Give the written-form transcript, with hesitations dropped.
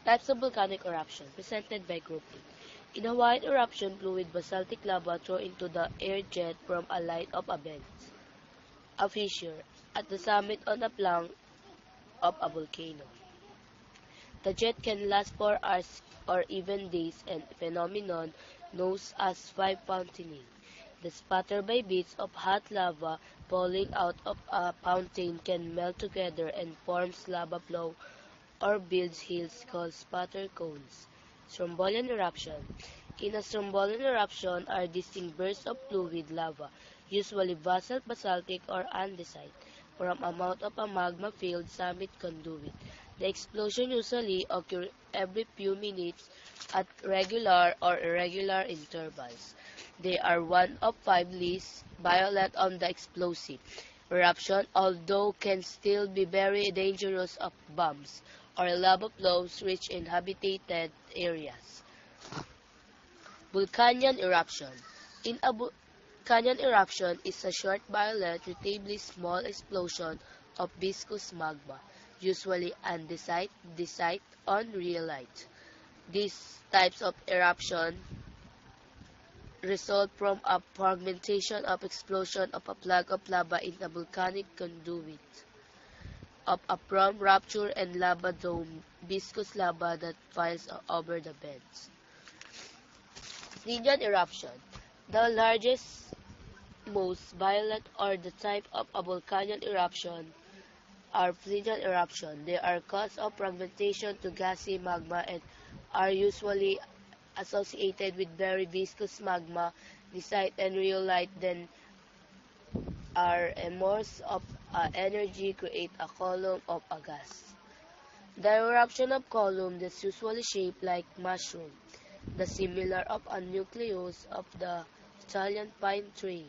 Types of volcanic eruption, presented by grouping. In a white eruption, fluid basaltic lava thrown into the air jet from a light of a vent, a fissure, at the summit on a flank of a volcano. The jet can last for hours or even days, and phenomenon known as five fountaining. The spatter by bits of hot lava falling out of a fountain can melt together and forms lava flow or builds hills called spatter cones. Strombolian eruption. In a strombolian eruption are distinct bursts of fluid lava, usually basalt, basaltic, or andesite, from a mouth of a magma-filled summit conduit. The explosion usually occurs every few minutes at regular or irregular intervals. They are one of five least violent on the explosive eruption, although can still be very dangerous of bombs or lava flows reach inhabited areas. Volcanian eruption. In a volcanian eruption is a short, violent, relatively small explosion of viscous magma, usually andesite, dacite, on rhyolite. These types of eruption result from a fragmentation of explosion of a plug of lava in a volcanic conduit of a from rupture and lava dome, viscous lava that piles over the vents. Stygian eruption. The largest, most violent or the type of a volcanic eruption are Stygian eruption. They are caused of fragmentation to gassy magma and are usually associated with very viscous magma, dacite and rhyolite, then are immersed of energy create a column of a gas. The eruption of column is usually shaped like mushroom, the similar of a nucleus of the Italian pine tree.